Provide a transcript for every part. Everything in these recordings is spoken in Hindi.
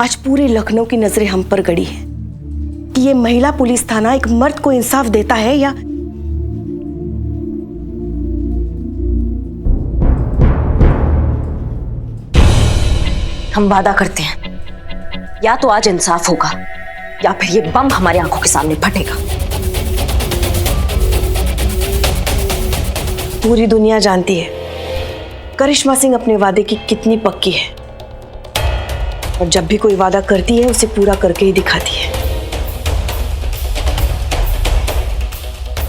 आज पूरे लखनऊ की नजरें हम पर गड़ी है कि ये महिला पुलिस थाना एक मर्द को इंसाफ देता है या हम वादा करते हैं, या तो आज इंसाफ होगा या फिर ये बम हमारी आंखों के सामने फटेगा। पूरी दुनिया जानती है करिश्मा सिंह अपने वादे की कितनी पक्की है और जब भी कोई वादा करती है उसे पूरा करके ही दिखाती है।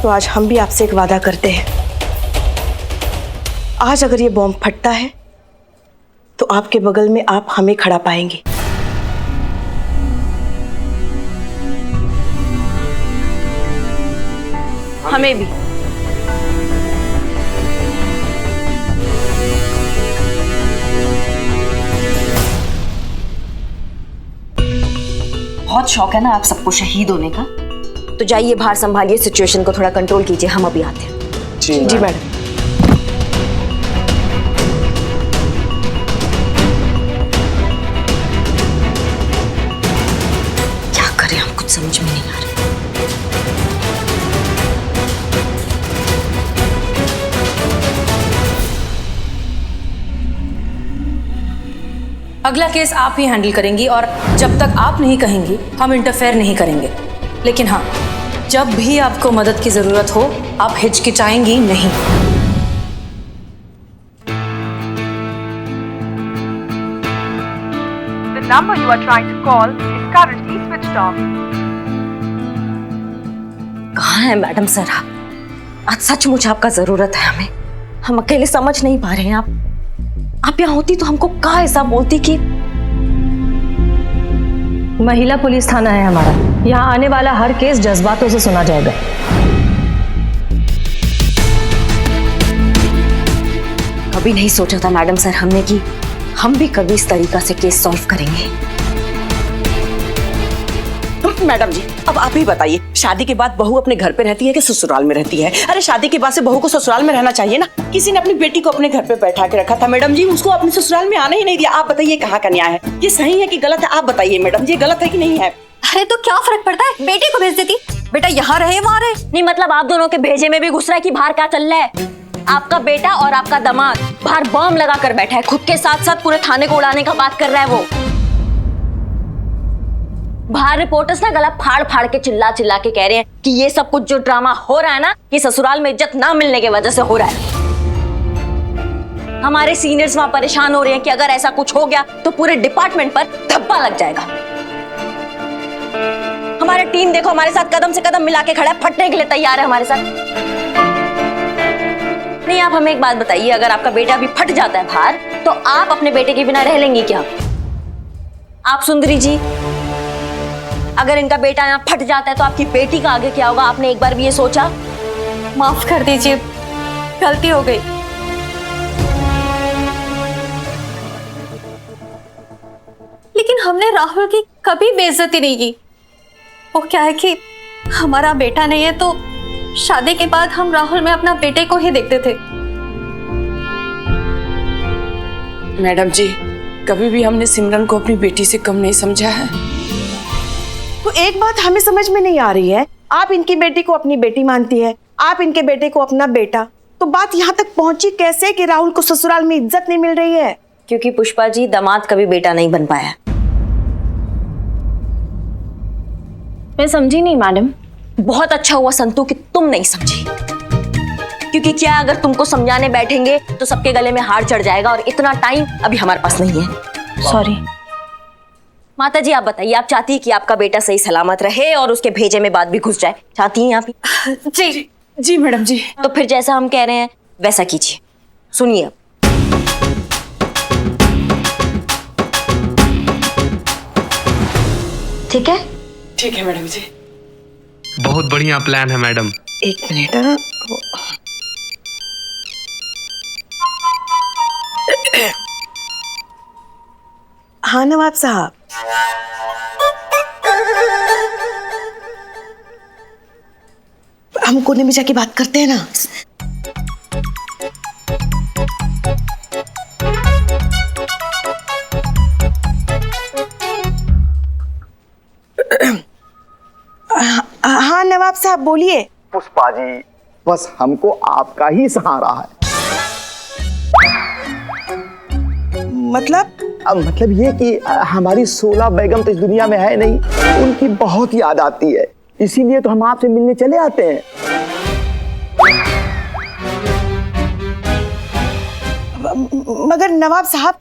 तो आज हम भी आपसे एक वादा करते हैं, आज अगर ये बॉम्ब फटता है तो आपके बगल में आप हमें खड़ा पाएंगे। हमें भी। बहुत शौक है ना आप सबको शहीद होने का, तो जाइए बाहर संभालिए, सिचुएशन को थोड़ा कंट्रोल कीजिए, हम अभी आते हैं। जी मैडम। क्या करें हम कुछ समझ में नहीं आ रहा। अगला केस आप ही हैंडल करेंगी और जब तक आप नहीं कहेंगी हम इंटरफेयर नहीं करेंगे। लेकिन हाँ, जब भी आपको मदद की जरूरत हो आप हिचकिचाएंगी नहीं। The number you are trying to call is currently switched off. कहाँ है मैडम सर आप? आज सचमुच आपका जरूरत है हमें। हम अकेले समझ नहीं पा रहे हैं। आप यहाँ होती तो हमको कहाँ ऐसा बोलती कि महिला पुलिस थाना है हमारा, यहाँ आने वाला हर केस जज्बातों से सुना जाएगा। कभी नहीं सोचा था मैडम सर हमने कि हम भी कभी इस तरीका से केस सॉल्व करेंगे। मैडम जी अब आप ही बताइए, शादी के बाद बहू अपने घर पे रहती है कि ससुराल में रहती है? अरे शादी के बाद से बहू को ससुराल में रहना चाहिए ना। किसी ने अपनी बेटी को अपने घर पे बैठा के रखा था मैडम जी, उसको अपने ससुराल में आने ही नहीं दिया। आप बताइए कहाँ का न्याय है? ये सही है कि गलत है? आप बताइए मैडम जी, गलत है कि नहीं है? अरे तो क्या फर्क पड़ता है, बेटी को भेज देती, बेटा यहाँ रहे वहाँ रहे। नहीं मतलब आप दोनों के भेजे में भी घुस रहा है कि बाहर क्या चल रहा है। आपका बेटा और आपका दामाद बाहर बम लगा कर बैठा है, खुद के साथ साथ पूरे थाने को उड़ाने का बात कर रहा है वो। बाहर रिपोर्टर्स ना गला फाड़ फाड़ के चिल्ला चिल्ला के कह रहे हैं कि ये सब कुछ जो ड्रामा हो रहा है ना, ये ससुराल में इज्जत ना मिलने की वजह से हो रहा है। हमारे सीनियर्स वहां परेशान हो रहे हैं कि अगर ऐसा कुछ हो गया तो पूरे डिपार्टमेंट पर धब्बा लग जाएगा। हमारी टीम देखो हमारे साथ कदम से कदम मिला के खड़ा है, फटने के लिए तैयार है हमारे साथ। नहीं आप हमें एक बात बताइए, अगर आपका बेटा भी फट जाता है बाहर तो आप अपने बेटे के बिना रह लेंगी क्या? आप सुंदरी जी, अगर इनका बेटा यहाँ फट जाता है तो आपकी बेटी का आगे क्या होगा? आपने एक बार भी ये सोचा? माफ कर दीजिए, गलती हो गई। लेकिन हमने राहुल की कभी बेइज्जती नहीं की। वो क्या है कि हमारा बेटा नहीं है तो शादी के बाद हम राहुल में अपना बेटे को ही देखते थे। मैडम जी कभी भी हमने सिमरन को अपनी बेटी से कम नहीं समझा है। तो एक बात हमें समझ में नहीं आ रही है, आप इनकी बेटी को अपनी बेटी मानती है, आप इनके बेटे को अपना बेटा, तो बात यहाँ तक पहुंची कैसे कि राहुल को ससुराल में इज्जत नहीं मिल रही है? क्योंकि पुष्पा जी दामाद कभी बेटा नहीं बन पाया। मैं समझी नहीं मैडम। बहुत अच्छा हुआ संतू कि तुम नहीं समझी, क्योंकि क्या अगर तुमको समझाने बैठेंगे तो सबके गले में हार चढ़ जाएगा और इतना टाइम अभी हमारे पास नहीं है। सॉरी माता जी आप बताइए, आप चाहती है कि आपका बेटा सही सलामत रहे और उसके भेजे में बात भी घुस जाए? चाहती हैं आप? जी जी मैडम जी। तो फिर जैसा हम कह रहे हैं वैसा कीजिए। सुनिए, ठीक है? ठीक है मैडम जी। बहुत बढ़िया प्लान है मैडम। एक मिनट। हाँ नवाब साहब, हम कोने में जाके बात करते हैं ना। साहब बोलिए। पुष्पा जी, बस हमको आपका ही सहारा है। मतलब ये कि हमारी 16 बेगम तो इस दुनिया में है नहीं, उनकी बहुत याद आती है, इसीलिए तो हम आपसे मिलने चले आते हैं। मगर नवाब साहब,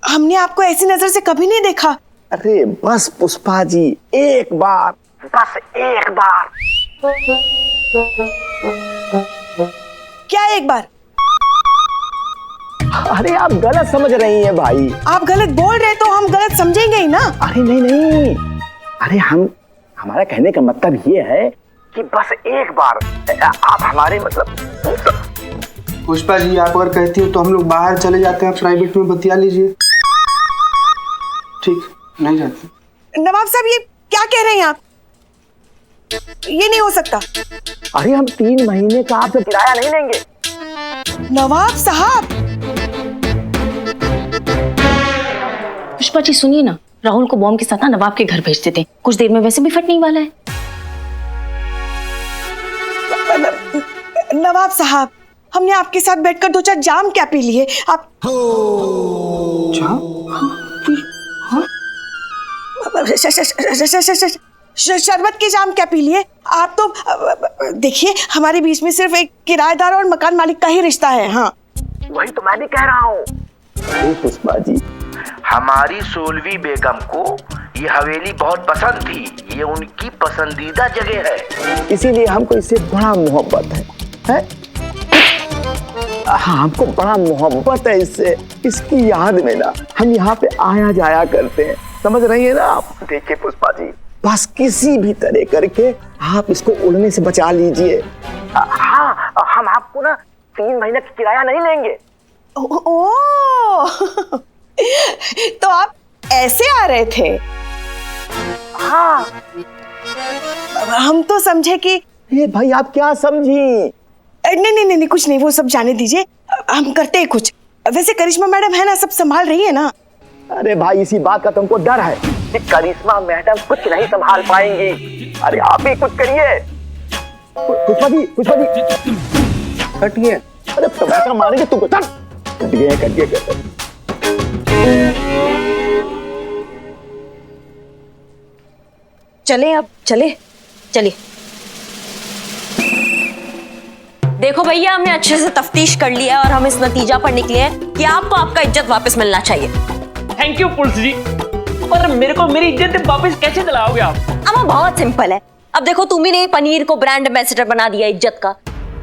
हमने आपको ऐसी नजर से कभी नहीं देखा। अरे बस पुष्पा जी, एक बार, बस एक बार। क्या एक बार? अरे आप गलत समझ रही हैं भाई। आप गलत बोल रहे तो हम गलत समझेंगे ही ना। अरे नहीं, अरे हमारा कहने का मतलब ये है कि बस एक बार आप हमारे मतलब। पुष्पा जी, आप अगर कहती हो तो हम लोग बाहर चले जाते हैं, प्राइवेट में बतिया लीजिए। ठीक, नहीं जाते। नवाब साहब, ये क्या कह रहे हैं आप? ये नहीं हो सकता। अरे हम 3 महीने का आपसे किराया नहीं लेंगे। नवाब साहब। पुष्पा जी सुनिए ना, राहुल को बॉम्ब के साथ ना नवाब के घर भेज देते, कुछ देर में वैसे भी फटने ही वाला है। नवाब साहब, हमने आपके साथ बैठकर 2-4 जाम क्या पी लिए। आप शरबत के जाम क्या पी लिए आप? तो देखिए, हमारे बीच में सिर्फ एक किराएदार और मकान मालिक का ही रिश्ता है। हाँ, वही तो मैं भी कह रहा हूँ। पुष्पा जी, हमारी 16वीं बेगम को ये हवेली बहुत पसंद थी, ये उनकी पसंदीदा जगह है, इसीलिए हमको इससे बड़ा मोहब्बत है? हाँ, हमको बड़ा मोहब्बत है इससे। इसकी याद में ना हम यहाँ पे आया जाया करते हैं, समझ रही है ना आप? देखिए पुष्पा जी, बस किसी भी तरह करके आप इसको उड़ने से बचा लीजिए। हाँ, हम आपको ना 3 महीने का किराया नहीं लेंगे। ओह, तो आप ऐसे आ रहे थे? हाँ, हम तो समझे कि ये भाई आप क्या समझी? नहीं, कुछ नहीं, वो सब जाने दीजिए, हम करते हैं कुछ। वैसे करिश्मा मैडम है ना, सब संभाल रही है ना? अरे भाई, इसी बात का तुमको डर है कि करिश्मा मैडम कुछ नहीं संभाल पाएंगी। अरे आप ही कुछ करिए। पुष्पा जी, कटिए। अरे तुम ऐसा मारेंगे तुमको। कट गए। चले अब, चले। देखो भैया, हमने अच्छे से तफ्तीश कर लिया है और हम इस नतीजा पर निकले हैं कि आपको आपका इज्जत वापस मिलना चाहिए। थैंक यू पुलिस जी, पर मेरे को मेरी इज्जत वापस कैसे दिलाओगे आप? अब बहुत सिंपल है। अब देखो, तुम्ही ने पनीर को ब्रांड एम्बेसडर बना दिया इज्जत का,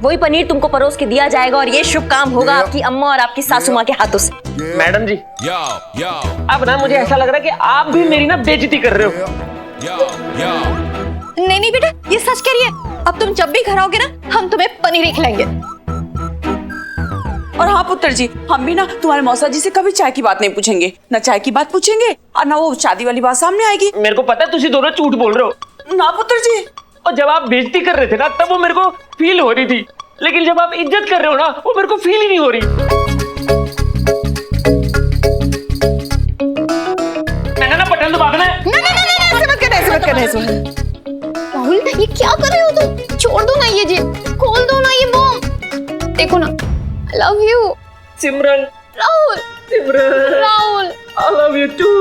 वही पनीर तुमको परोस के दिया जाएगा और ये शुभ काम होगा आपकी अम्मा और आपकी सासू माँ के हाथों से। मैडम जी, अब ना मुझे ऐसा लग रहा है कि आप भी मेरी ना बेइज्जती कर रहे हो। नहीं बेटा, ये सच कह रही है। अब तुम जब भी घर आओगे ना, हम तुम्हें पनीर ही खिलाएंगे। और हाँ पुत्र जी, हम भी ना तुम्हारे मौसा जी से कभी चाय की बात नहीं पूछेंगे, ना चाय की बात पूछेंगे और ना वो शादी वाली बात सामने आएगी। मेरे को पता है तुम दोनों झूठ बोल रहे हो। ना पुत्र जी, और जब आप बेइज्जती कर रहे थे ना, तब वो मेरे को फील हो रही थी, लेकिन जब आप इज्जत कर रहे हो ना, वो मेरे को फील ही नहीं हो रही। मैंने ना बटन दबाना है। ऐसे मत करना। राहुल, ये क्या कर रहे हो तुम? छोड़ दो ना ये जी, खोल दो ना ये बॉम्ब। देखो ना, I love you। Simran. Rahul. I love you too।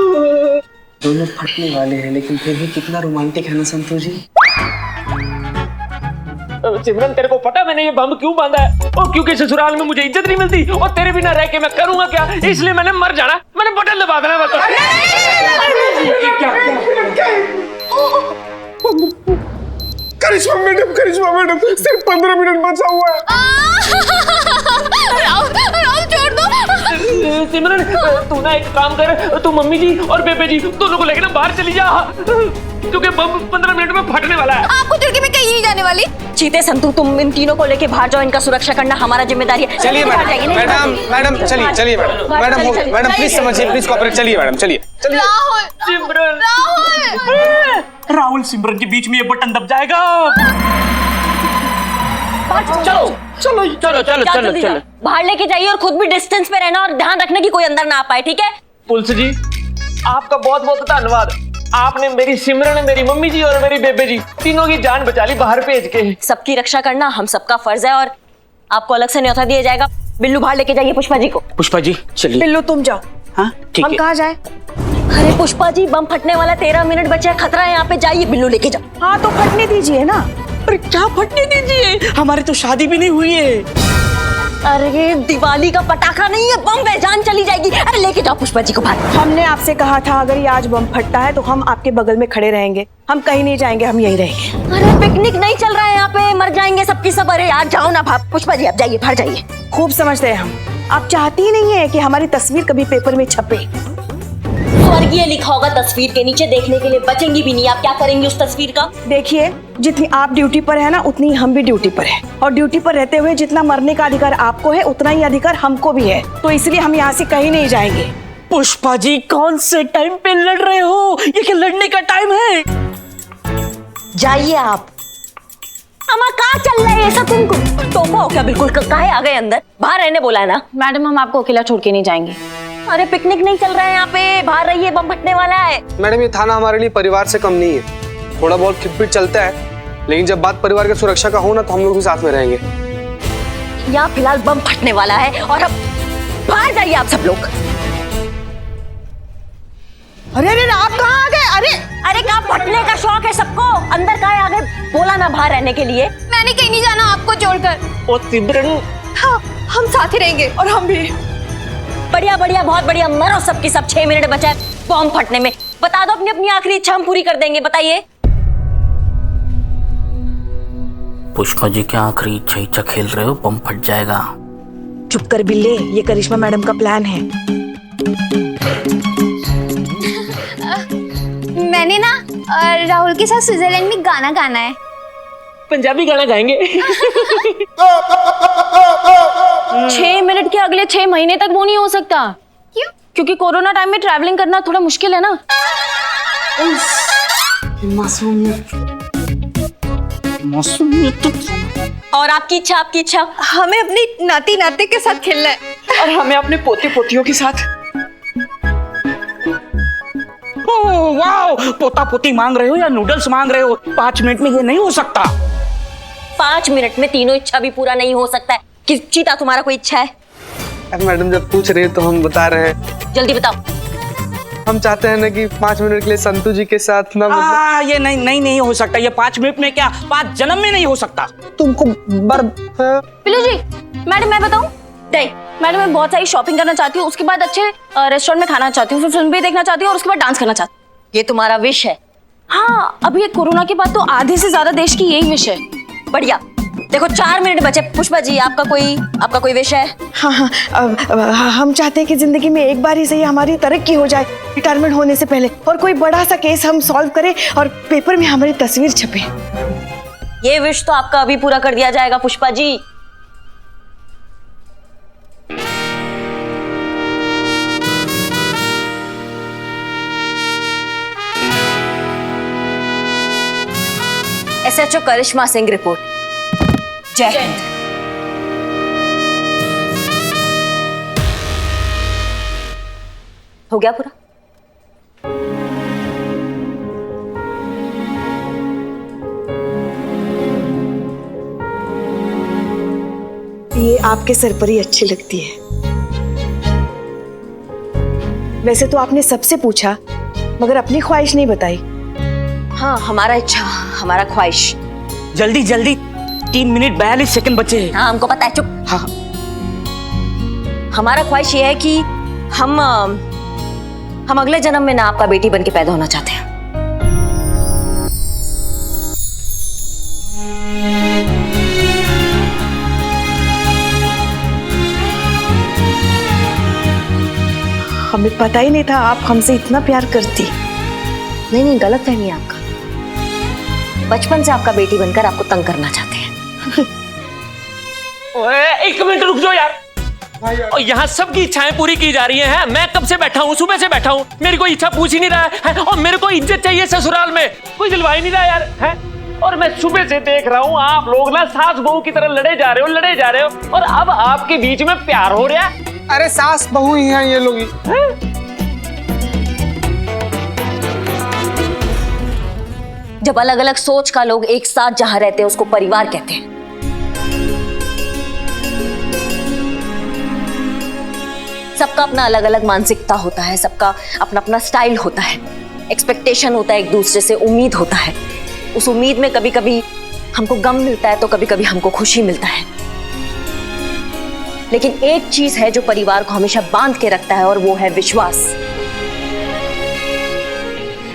दोनों फटने वाले हैं, लेकिन फिर भी कितना रोमांटिक है ना संतोष जी। सिमरन, तेरे को पता मैंने ये बम क्यों बांधा है? और क्योंकि ससुराल में मुझे इज्जत नहीं मिलती और तेरे बिना रह के मैं करूंगा क्या, इसलिए मैंने मर जाना। मैंने बटन दबा देना। बता करिश्मा मैडम, सिर्फ 15 मिनट बचा हुआ है। राहुल छोड़ दो। सिमरन, तू ना एक काम कर, तू मम्मी जी और बेबे जी दोनों को लेकर ना बाहर चली जा, क्योंकि बम 15 मिनट में फटने वाला है। आपको छोड़ के मैं कहीं नहीं जाने वाली। चीते संतू, तुम इन तीनों को लेके बाहर जाओ, इनका सुरक्षा करना हमारा जिम्मेदारी है। चलिए मैडम, चलिए मैडम प्लीज समझिए, प्लीज कोऑपरेट। चलिए मैडम, चलिए। सिमरन, राहुल सिमरन के बीच में ये बटन दब जाएगा। चलो। बाहर लेके जाइए और खुद भी डिस्टेंस पे रहना और ध्यान रखना कि कोई अंदर ना आ पाए, ठीक है? पुलिस जी, आपका बहुत बहुत धन्यवाद। आपने मेरी सिमरन, मेरी मम्मी जी और मेरी बेबे जी तीनों की जान बचा ली बाहर भेज के। सबकी रक्षा करना हम सबका फर्ज है और आपको अलग से न्योता दिया जाएगा। बिल्लू बाहर लेके जाइए पुष्पा जी को। पुष्पा जी चलिए। बिल्लू तुम जाओ। हाँ ठीक है। हम कहाँ जाए? अरे पुष्पा जी बम फटने वाला 13 मिनट बचे हैं, खतरा है यहाँ पे, जाइए बिल्लू लेके जाओ। हाँ तो फटने दीजिए ना। अरे क्या फटने दीजिए, हमारी तो शादी भी नहीं हुई है। अरे दिवाली का पटाखा नहीं है, बम है, जान चली जाएगी। अरे लेके जाओ पुष्पा जी को बाहर। हमने आपसे कहा था अगर ये आज बम फटता है तो हम आपके बगल में खड़े रहेंगे, हम कहीं नहीं जाएंगे, हम यहीं रहेंगे। अरे पिकनिक नहीं चल रहा है यहाँ पे, मर जाएंगे सबकी सब। अरे यार जाओ ना भाप। पुष्पा जी आप जाइए, बाहर जाइए। खूब समझते हैं हम, आप चाहती ही नहीं है कि हमारी तस्वीर कभी पेपर में छपे। स्वर्गीय लिखा होगा तस्वीर के नीचे, देखने के लिए बचेंगी भी नहीं। आप क्या करेंगे उस तस्वीर का? देखिए जितनी आप ड्यूटी पर है ना उतनी हम भी ड्यूटी पर है, और ड्यूटी पर रहते हुए जितना मरने का अधिकार आपको है उतना ही अधिकार हमको भी है, तो इसलिए हम यहाँ से कहीं नहीं जाएंगे। पुष्पा जी कौन से टाइम पे लड़ रहे हो, ये क्या लड़ने का टाइम है? जाइए आप। अम्मा कहाँ चल रहे हैं सब? तुमको टोपा हो क्या बिल्कुल? काहे आ गए अंदर? बाहर रहने बोला है ना। मैडम हम आपको अकेला छोड़ के नहीं जाएंगे। अरे पिकनिक नहीं चल रहा है यहाँ पे, बाहर रहिए, बम फटने वाला है। मैडम ये थाना हमारे लिए परिवार से कम नहीं है, थोड़ा बहुत खिटपिट चलता है, लेकिन जब बात परिवार की सुरक्षा का हो ना तो हम लोग भी साथ में रहेंगे। यहाँ फिलहाल बम फटने वाला है और अब बाहर जाइए आप सब लोग। अरे अरे आप कहाँ आ गए? अरे अरे कहाँ फटने का शौक है सबको, अंदर काहे आ गए? बोला ना बाहर रहने के लिए। मैंने कहीं नहीं जाना आपको छोड़कर। ओ सिमरन। हाँ हम साथ ही रहेंगे। और हम भी। बढ़िया बढ़िया, बहुत बढ़िया, मरो सबकी सब। 6 मिनट बचा है बम फटने में। बता दो अपनी अपनी आखिरी इच्छा, हम पूरी कर देंगे। बताइए। पुष्पा जी क्या आखिरी इच्छा खेल रहे हो, बम फट जाएगा। चुप कर बिल्ले, ये करिश्मा मैडम का प्लान है। मैंने ना राहुल के साथ स्विट्जरलैंड में गाना गाना है। पंजाबी गाना गाएंगे। 6 मिनट के अगले 6 महीने तक वो नहीं हो सकता। क्यों? क्योंकि कोरोना टाइम में ट्रैवलिंग करना थोड़ा मुश्किल है ना। और आपकी इच्छा, आपकी इच्छा? हमें अपनी नाती नाते के साथ खेलना है। और हमें अपने पोते पोतियों के साथ। ओह वाह, पोता पोती मांग रहे हो या नूडल्स मांग रहे हो? 5 मिनट में ये नहीं हो सकता। 5 मिनट में तीनों इच्छा भी पूरा नहीं हो सकता है। किस चीता तुम्हारा कोई इच्छा है? मैडम जब पूछ रहे हैं तो हम बता रहे हैं। जल्दी बताओ। हम चाहते हैं ना कि 5 मिनट के लिए संतू जी के साथ ना ये नहीं हो सकता। ये 5 मिनट में क्या 5 जन्म में नहीं हो सकता। तुमको पिलू जी, मैडम मैं बताऊं? नहीं मैडम, मैं बहुत सारी शॉपिंग करना चाहती हूँ, उसके बाद अच्छे रेस्टोरेंट में खाना चाहती हूँ, फिर फिल्म भी देखना चाहती हूँ और उसके बाद डांस करना चाहती हूँ। ये तुम्हारा विश है? हाँ, अभी ये कोरोना के बाद तो आधे से ज्यादा देश की यही विश है। बढ़िया। देखो 4 मिनट बचे। पुष्पा जी आपका कोई विश है? हाँ हाँ, हम चाहते हैं कि जिंदगी में एक बार ही सही हमारी तरक्की हो जाए रिटायरमेंट होने से पहले, और कोई बड़ा सा केस हम सॉल्व करें और पेपर में हमारी तस्वीर छपे। ये विश तो आपका अभी पूरा कर दिया जाएगा पुष्पा जी। SHO करिश्मा सिंह रिपोर्ट। जय हिंद। हो गया पूरा? ये आपके सर पर ही अच्छी लगती है। वैसे तो आपने सबसे पूछा मगर अपनी ख्वाहिश नहीं बताई। हाँ, हमारा इच्छा, हमारा ख्वाहिश। जल्दी जल्दी, 3 मिनट 42 सेकंड बचे हैं। हाँ हमको पता है, चुप। हाँ हमारा ख्वाहिश ये है कि हम अगले जन्म में ना आपका बेटी बन के पैदा होना चाहते हैं। हमें पता ही नहीं था आप हमसे इतना प्यार करती। नहीं, गलत फहमी है आपका। बचपन से आपका बेटी बनकर आपको तंग करना चाहते हैं। ओए 1 मिनट रुक जाओ यार। और यहाँ सबकी इच्छाएं पूरी की जा रही हैं। मैं कब से बैठा हूँ, सुबह से बैठा हूँ, मेरी कोई इच्छा पूछ ही नहीं रहा है। और मेरे को इज्जत चाहिए ससुराल में, कोई दिलवा ही नहीं रहा यार है। और मैं सुबह से देख रहा हूँ आप लोग ना सास बहू की तरह लड़े जा रहे हो, और अब आपके बीच में प्यार हो रहा है। अरे सास बहू ही हैं ये लोग। जब अलग अलग सोच का लोग एक साथ जहां रहते हैं उसको परिवार कहते हैं। सबका अपना अलग अलग मानसिकता होता है, सबका अपना अपना स्टाइल होता है, एक्सपेक्टेशन होता है, एक दूसरे से उम्मीद होता है। उस उम्मीद में कभी कभी हमको गम मिलता है तो कभी कभी हमको खुशी मिलता है। लेकिन एक चीज है जो परिवार को हमेशा बांध के रखता है और वो है विश्वास।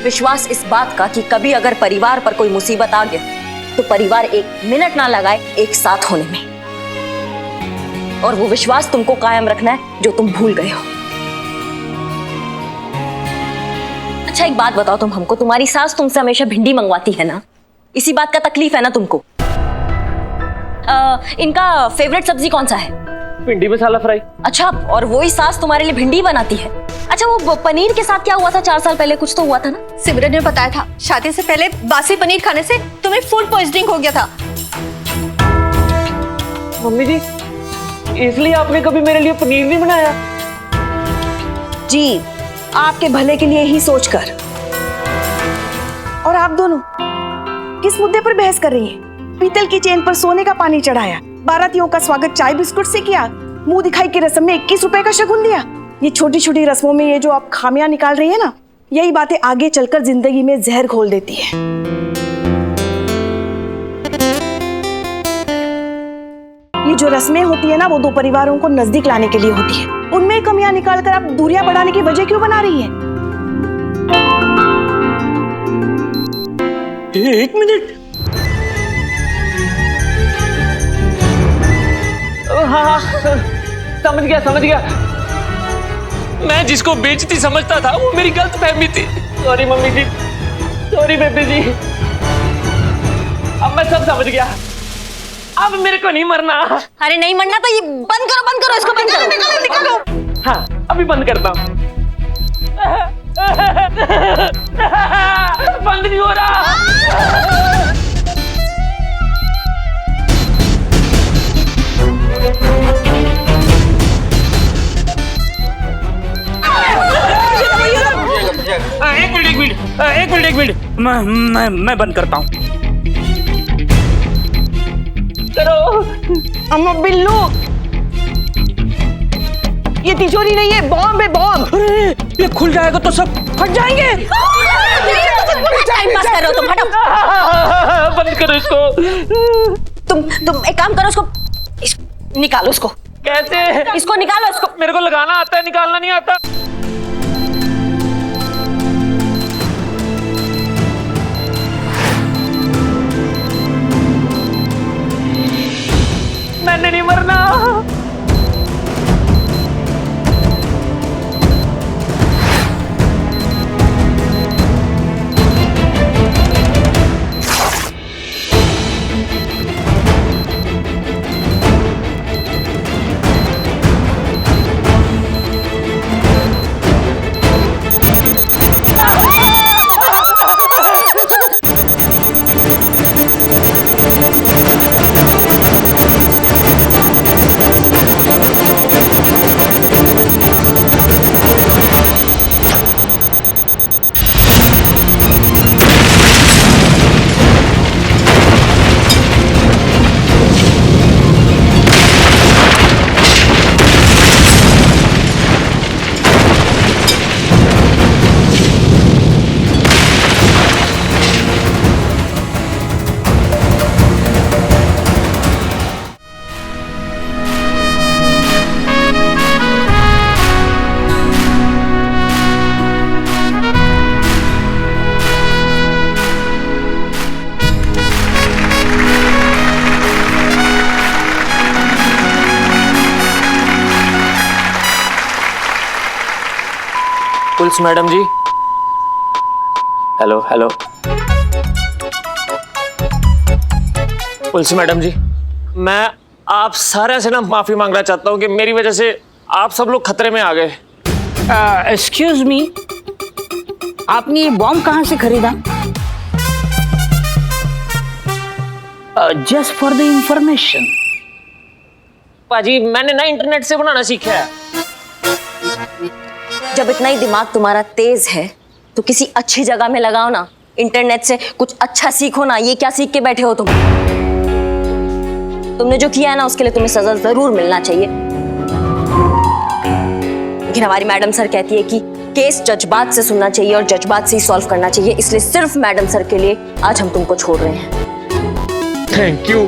विश्वास इस बात का कि कभी अगर परिवार पर कोई मुसीबत आ गया तो परिवार एक मिनट ना लगाए एक साथ होने में। और वो विश्वास तुमको कायम रखना है जो तुम भूल गए हो। अच्छा एक बात बताओ तुम हमको, तुम्हारी सास तुमसे हमेशा भिंडी मंगवाती है ना, इसी बात का तकलीफ है ना तुमको? इनका फेवरेट सब्जी कौन सा है? भिंडी मसाला फ्राई। अच्छा, और वही सास तुम्हारे लिए भिंडी बनाती है? अच्छा वो पनीर के साथ क्या हुआ था 4 साल पहले? कुछ तो हुआ था ना? सिमरन ने बताया था शादी से पहले बासी पनीर खाने से तुम्हें फूड पॉइजनिंग हो गया था। मम्मी जी, इसलिए आपने कभी मेरे लिए पनीर नहीं बनाया? जी, आपके भले के लिए ही सोचकर। और आप दोनों किस मुद्दे पर बहस कर रही हैं? पीतल की चेन पर सोने का पानी चढ़ाया, बारातियों का स्वागत चाय बिस्कुट से किया, मुंह दिखाई की रस्म में 21 रुपए का शगुन दिया। ये छोटी छोटी रस्मों में ये जो आप खामियां निकाल रही है ना, यही बातें आगे चलकर जिंदगी में जहर घोल देती है। ये जो रस्में होती है ना, वो दो परिवारों को नजदीक लाने के लिए होती है। उनमें कमियां निकालकर आप दूरियां बढ़ाने की वजह क्यों बना रही है? एक मिनट। हाँ, समझ गया। मैं जिसको बेइज्जती समझता था वो मेरी गलत फहमी थी। सॉरी मम्मी जी, सॉरी बेबी जी। अब मैं सब समझ गया। अब मेरे को नहीं मरना। अरे नहीं मरना तो ये बंद करो इसको, बंद करो। निकालो। हाँ, अभी बंद करता हूँ। बंद नहीं हो रहा। एक मिनट मैं बंद करता हूँ। करो। अम्मा बिल्लू, ये तिजोरी नहीं है, बॉम्ब है, बॉम्ब। ये खुल जाएगा तो सब फट जाएंगे। टाइम पास कर रहे हो तुम, हटो। बंद करो इसको। तुम एक काम करो, इसको निकालो। इसको कैसे? इसको निकालो। इसको मेरे को लगाना आता है, निकालना नहीं आता। मैंने नहीं मरना। पुलिस मैडम जी, हेलो। पुलिस मैडम जी, मैं आप सारे से ना माफी मांगना चाहता हूँ कि मेरी वजह से आप सब लोग खतरे में आ गए। एक्सक्यूज मी, आपने ये बॉम्ब कहाँ से खरीदा? Just for the information. पाजी, मैंने ना इंटरनेट से बनाना सीखा है। जब इतना ही दिमाग तुम्हारा तेज है तो किसी अच्छी जगह में लगाओ ना, इंटरनेट से कुछ अच्छा सीखो ना, ये क्या सीख के बैठे हो तुम? तुमने जो किया है ना उसके लिए तुम्हें सजा जरूर मिलना चाहिए। लेकिन हमारी मैडम सर कहती है कि केस जज्बात से सुनना चाहिए और जज्बात से ही सॉल्व करना चाहिए, इसलिए सिर्फ मैडम सर के लिए आज हम तुमको छोड़ रहे हैं। Thank you.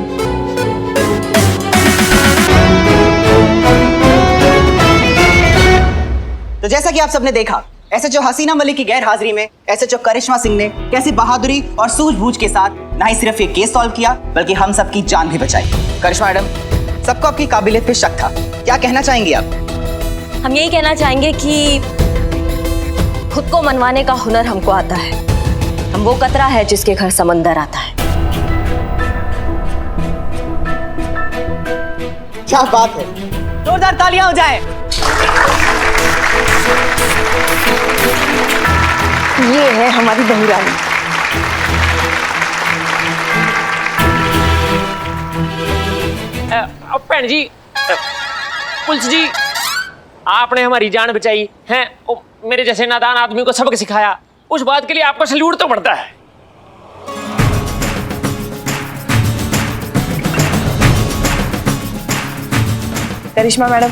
तो जैसा कि आप सबने देखा, एसएचओ हसीना मलिक की गैर हाजिरी में एसएचओ करिश्मा सिंह ने कैसी बहादुरी और सूझबूझ के साथ न ही सिर्फ ये केस सॉल्व किया बल्कि हम सबकी जान भी बचाई। करिश्मा मैडम, सबको आपकी काबिलियत पे शक था, क्या कहना चाहेंगी आप? हम यही कहना चाहेंगे कि खुद को मनवाने का हुनर हमको आता है। हम वो कतरा है जिसके घर समंदर आता है। क्या बात है, जोरदार तालियां हो जाएं। ये है हमारी बहू रानी। भैन जी, पुलिस जी, आपने हमारी जान बचाई है, मेरे जैसे नादान आदमी को सबक सिखाया, उस बात के लिए आपको सैल्यूट तो बढ़ता है। करिश्मा मैडम,